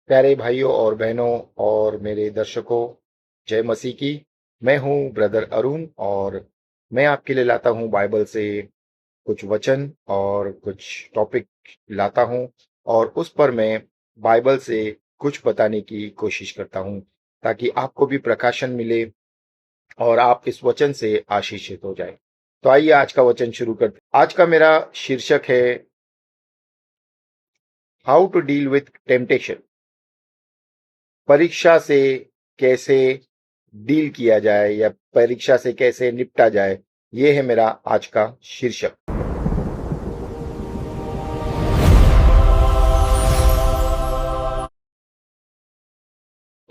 प्यारे भाइयों और बहनों और मेरे दर्शकों, जय मसीह की। मैं हूं ब्रदर अरुण और मैं आपके लिए लाता हूं बाइबल से कुछ वचन और कुछ टॉपिक लाता हूं और उस पर मैं बाइबल से कुछ बताने की कोशिश करता हूं ताकि आपको भी प्रकाशन मिले और आप इस वचन से आशीषित हो जाए। तो आइए आज का वचन शुरू करते हैं। आज का मेरा शीर्षक है how to deal with temptation. परीक्षा से कैसे डील किया जाए या परीक्षा से कैसे निपटा जाए, ये है मेरा आज का शीर्षक।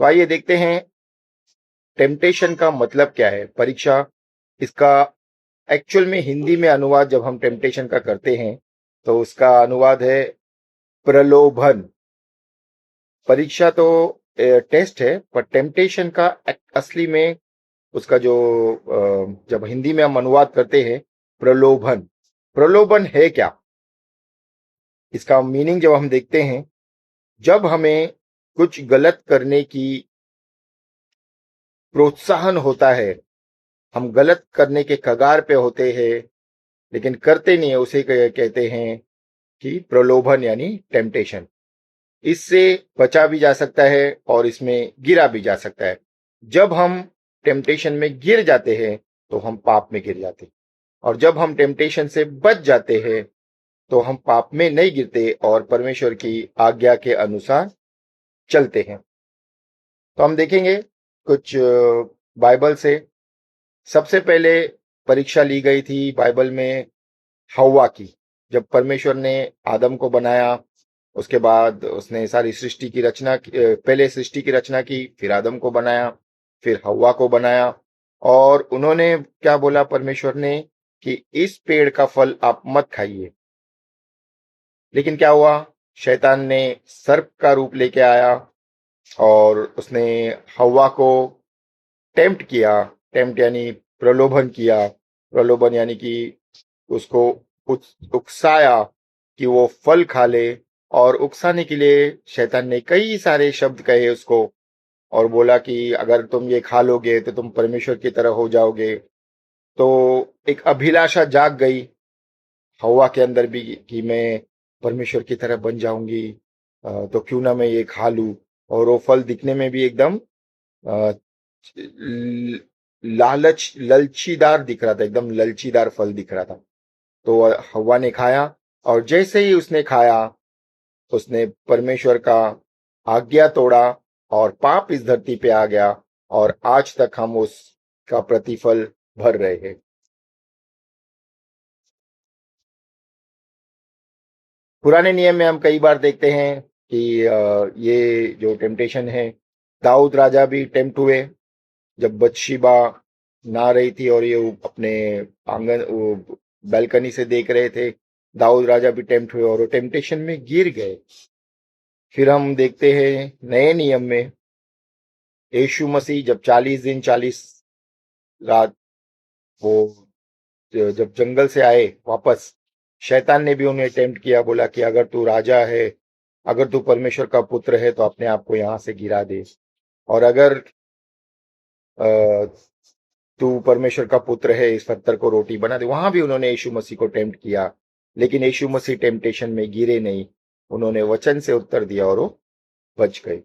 तो आइए देखते हैं टेम्पटेशन का मतलब क्या है। परीक्षा, इसका एक्चुअल में हिंदी में अनुवाद जब हम टेम्पटेशन का करते हैं तो उसका अनुवाद है प्रलोभन। परीक्षा तो टेस्ट है, पर टेम्पटेशन का असली में उसका जो जब हिंदी में हम अनुवाद करते हैं प्रलोभन। प्रलोभन है क्या, इसका मीनिंग जब हम देखते हैं, जब हमें कुछ गलत करने की प्रोत्साहन होता है, हम गलत करने के कगार पे होते हैं लेकिन करते नहीं है, उसे कहते हैं कि प्रलोभन यानी टेम्पटेशन। इससे बचा भी जा सकता है और इसमें गिरा भी जा सकता है। जब हम टेम्पटेशन में गिर जाते हैं तो हम पाप में गिर जाते हैं, और जब हम टेम्पटेशन से बच जाते हैं तो हम पाप में नहीं गिरते और परमेश्वर की आज्ञा के अनुसार चलते हैं। तो हम देखेंगे कुछ बाइबल से। सबसे पहले परीक्षा ली गई थी बाइबल में हव्वा की। जब परमेश्वर ने आदम को बनाया, उसके बाद उसने सारी सृष्टि की रचना की, पहले सृष्टि की रचना की, फिर आदम को बनाया, फिर हव्वा को बनाया। और उन्होंने क्या बोला परमेश्वर ने कि इस पेड़ का फल आप मत खाइए। लेकिन क्या हुआ, शैतान ने सर्प का रूप लेके आया और उसने हव्वा को टेम्प्ट किया। टेम्प्ट यानी प्रलोभन किया। प्रलोभन यानी कि उसको उकसाया कि वो फल खा ले। और उकसाने के लिए शैतान ने कई सारे शब्द कहे उसको और बोला कि अगर तुम ये खा लोगे तो तुम परमेश्वर की तरह हो जाओगे। तो एक अभिलाषा जाग गई हवा के अंदर भी कि मैं परमेश्वर की तरह बन जाऊंगी, तो क्यों ना मैं ये खा लूं। और वो फल दिखने में भी एकदम अ, ललचीदार दिख रहा था, एकदम ललचीदार फल दिख रहा था। तो हवा ने खाया और जैसे ही उसने खाया, उसने परमेश्वर का आज्ञा तोड़ा और पाप इस धरती पे आ गया और आज तक हम उसका प्रतिफल भर रहे हैं। पुराने नियम में हम कई बार देखते हैं कि ये जो टेम्पटेशन है, दाऊद राजा भी टेम्प्ट हुए जब बत्शीबा नहा रही थी और ये अपने आंगन बैल्कनी से देख रहे थे। दाऊद राजा भी टेम्प्ट हुए और वो टेम्पटेशन में गिर गए। फिर हम देखते हैं नए नियम में यीशु मसीह जब 40 दिन 40 रात वो जब जंगल से आए वापस, शैतान ने भी उन्हें टेम्प्ट किया, बोला कि अगर तू राजा है, अगर तू परमेश्वर का पुत्र है तो अपने आप को यहां से गिरा दे। और अगर अ, तू परमेश्वर का पुत्र है, इस पत्थर को रोटी बना दे। वहां भी उन्होंने यीशु मसीह को टेम्प्ट किया, लेकिन यीशु मसीह टेम्पटेशन में गिरे नहीं। उन्होंने वचन से उत्तर दिया और वो बच गए।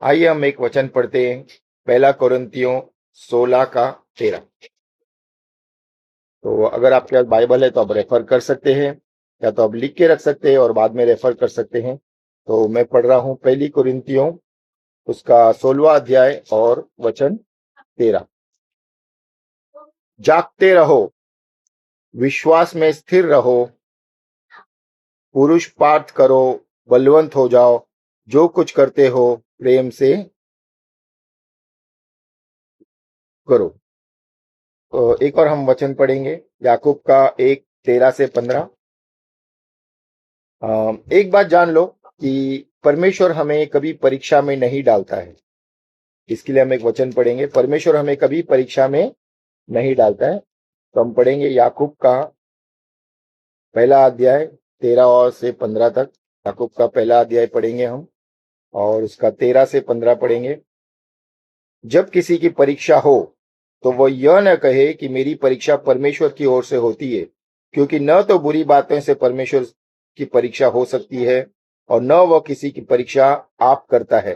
आइए हम एक वचन पढ़ते हैं, पहला कोरिन्थियों 16 का 13। तो अगर आपके पास बाइबल है तो आप रेफर कर सकते हैं, या तो आप लिख के रख सकते हैं और बाद में रेफर कर सकते हैं। तो मैं पढ़ रहा हूं पहली कोरिन्थियों उसका 16वां अध्याय और वचन 13। जागते रहो, विश्वास में स्थिर रहो, पुरुष पाठ करो, बलवंत हो जाओ, जो कुछ करते हो प्रेम से करो। तो एक और हम वचन पढ़ेंगे, याकूब का 1:13 से 15। एक बात जान लो कि परमेश्वर हमें कभी परीक्षा में नहीं डालता है। इसके लिए हम एक वचन पढ़ेंगे, परमेश्वर हमें कभी परीक्षा में नहीं डालता है। तो हम पढ़ेंगे याकूब का पहला अध्याय 13 और से 15 तक। याकूब का पहला अध्याय पढ़ेंगे हम। और उसका 13 से 15 पढ़ेंगे। जब किसी की परीक्षा हो तो वह यह न कहे कि मेरी परीक्षा परमेश्वर की ओर से होती है, क्योंकि न तो बुरी बातों से परमेश्वर की परीक्षा हो सकती है और न वह किसी की परीक्षा आप करता है,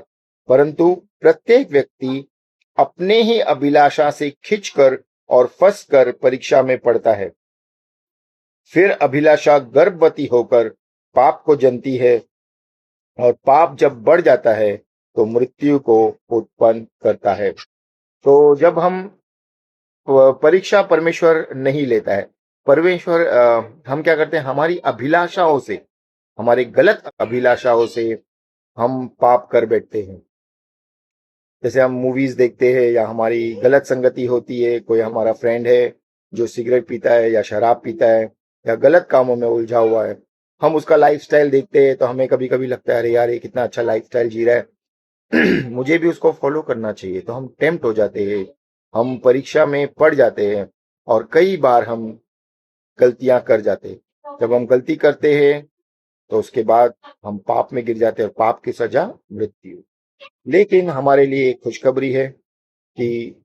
परंतु प्रत्येक व्यक्ति अपने ही अभिलाषा से खिंचकर और फंसकर परीक्षा में पड़ता है। फिर अभिलाषा गर्भवती होकर पाप को जनती है और पाप जब बढ़ जाता है तो मृत्यु को उत्पन्न करता है। तो जब हम परीक्षा परमेश्वर नहीं लेता है, परमेश्वर हम क्या करते हैं, हमारी अभिलाषाओं से, हमारे गलत अभिलाषाओं से हम पाप कर बैठते हैं। जैसे हम मूवीज देखते हैं या हमारी गलत संगति होती है, कोई हमारा फ्रेंड है जो सिगरेट पीता है या शराब पीता है या गलत कामों में उलझा हुआ है, हम उसका लाइफस्टाइल देखते हैं तो हमें कभी कभी लगता है अरे यार ये कितना अच्छा लाइफस्टाइल जी रहा है मुझे भी उसको फॉलो करना चाहिए। तो हम टेम्प्ट हो जाते हैं, हम परीक्षा में पड़ जाते हैं और कई बार हम गलतियां कर जाते हैं। जब हम गलती करते हैं तो उसके बाद हम पाप में गिर जाते हैं और पाप की सजा मृत्यु। लेकिन हमारे लिए एक खुशखबरी है कि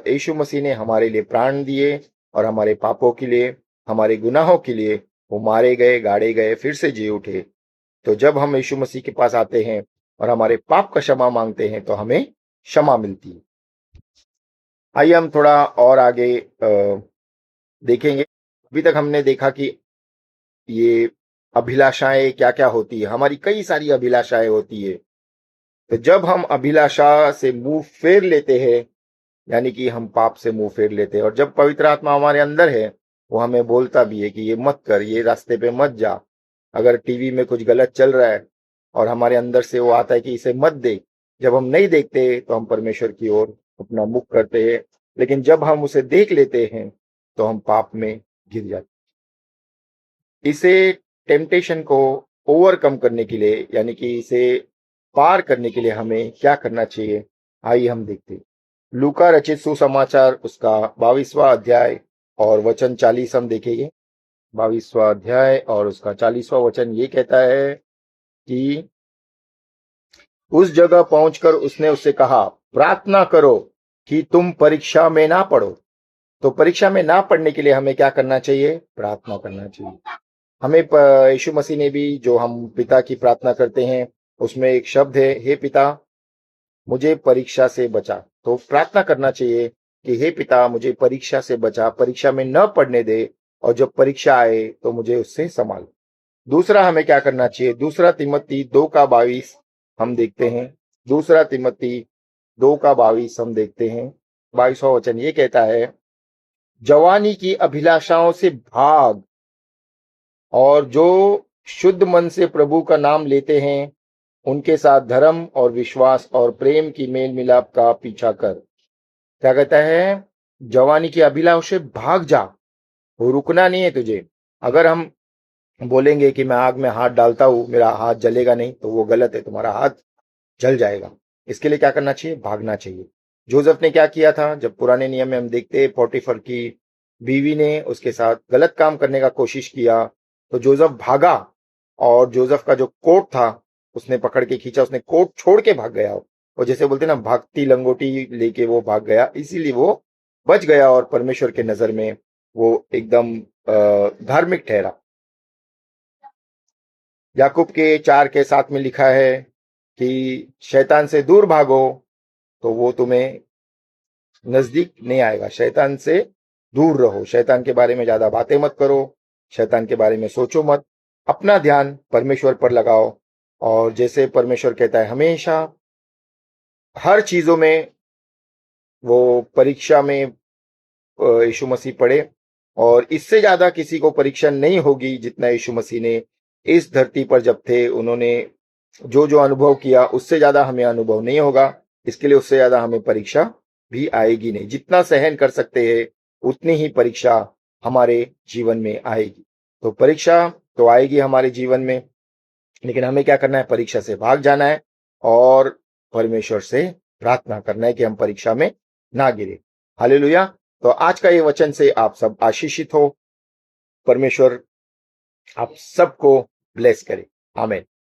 यीशु मसीह ने हमारे लिए प्राण दिए और हमारे पापों के लिए, हमारे गुनाहों के लिए वो मारे गए, गाड़े गए, फिर से जी उठे। तो जब हम यीशु मसीह के पास आते हैं और हमारे पाप का क्षमा मांगते हैं तो हमें क्षमा मिलती है। आइए हम थोड़ा और आगे देखेंगे। अभी तक हमने देखा कि ये अभिलाषाएं क्या क्या होती है। हमारी कई सारी अभिलाषाएं होती है। तो जब हम अभिलाषा से मुंह फेर लेते हैं, यानी कि हम पाप से मुंह फेर लेते हैं, और जब पवित्र आत्मा हमारे अंदर है वो हमें बोलता भी है कि ये मत कर, ये रास्ते पे मत जा। अगर टीवी में कुछ गलत चल रहा है और हमारे अंदर से वो आता है कि इसे मत देख, जब हम नहीं देखते तो हम परमेश्वर की ओर अपना मुख करते हैं, लेकिन जब हम उसे देख लेते हैं तो हम पाप में गिर जाते हैं। इसे टेम्पटेशन को ओवरकम करने के लिए, यानी कि इसे पार करने के लिए हमें क्या करना चाहिए, आइए हम देखते हैं। लूका रचित सुसमाचार उसका 22वां अध्याय और वचन 40 हम देखेंगे। 22वां अध्याय और उसका 40वां वचन ये कहता है कि उस जगह पहुंचकर उसने उससे कहा, प्रार्थना करो कि तुम परीक्षा में ना पड़ो। तो परीक्षा में ना पड़ने के लिए हमें क्या करना चाहिए, प्रार्थना करना चाहिए। हमें यीशु मसीह ने भी, जो हम पिता की प्रार्थना करते हैं उसमें एक शब्द है, हे पिता मुझे परीक्षा से बचा। तो प्रार्थना करना चाहिए कि हे पिता मुझे परीक्षा से बचा, परीक्षा में न पढ़ने दे, और जब परीक्षा आए तो मुझे उससे संभाल। दूसरा हमें क्या करना चाहिए, दूसरा तिमोथी 2:22 हम देखते हैं। दूसरा तिमोथी 2:22 हम देखते हैं। 22वां वचन ये कहता है, जवानी की अभिलाषाओं से भाग, और जो शुद्ध मन से प्रभु का नाम लेते हैं उनके साथ धर्म और विश्वास और प्रेम की मेल मिलाप का पीछा कर। क्या कहता है, जवानी की अभिलाषा से भाग जा, वो रुकना नहीं है तुझे। अगर हम बोलेंगे कि मैं आग में हाथ डालता हूं मेरा हाथ जलेगा नहीं, तो वो गलत है, तुम्हारा हाथ जल जाएगा। इसके लिए क्या करना चाहिए, भागना चाहिए। जोसेफ ने क्या किया था, जब पुराने नियम में हम देखते हैं पोटीफर की बीवी ने उसके साथ गलत काम करने का कोशिश किया तो जोसेफ भागा, और जोसेफ का जो कोट था उसने पकड़ के खींचा, उसने कोट छोड़ के भाग गया। और जैसे बोलते ना, भागती लंगोटी लेके वो भाग गया, इसीलिए वो बच गया और परमेश्वर के नजर में वो एकदम धार्मिक ठहरा। याकूब के 4:7 में लिखा है कि शैतान से दूर भागो तो वो तुम्हें नजदीक नहीं आएगा। शैतान से दूर रहो, शैतान के बारे में ज्यादा बातें मत करो, शैतान के बारे में सोचो मत, अपना ध्यान परमेश्वर पर लगाओ। और जैसे परमेश्वर कहता है, हमेशा हर चीजों में वो परीक्षा में यीशु मसीह पढ़े, और इससे ज्यादा किसी को परीक्षा नहीं होगी जितना यीशु मसीह ने इस धरती पर जब थे उन्होंने जो जो अनुभव किया, उससे ज्यादा हमें अनुभव नहीं होगा। इसके लिए उससे ज्यादा हमें परीक्षा भी आएगी नहीं। जितना सहन कर सकते हैं उतनी ही परीक्षा हमारे जीवन में आएगी। तो परीक्षा तो आएगी हमारे जीवन में, लेकिन हमें क्या करना है, परीक्षा से भाग जाना है और परमेश्वर से प्रार्थना करना है कि हम परीक्षा में ना गिरे। हालेलुया। तो आज का ये वचन से आप सब आशीषित हो। परमेश्वर आप सबको ब्लेस करे। आमीन।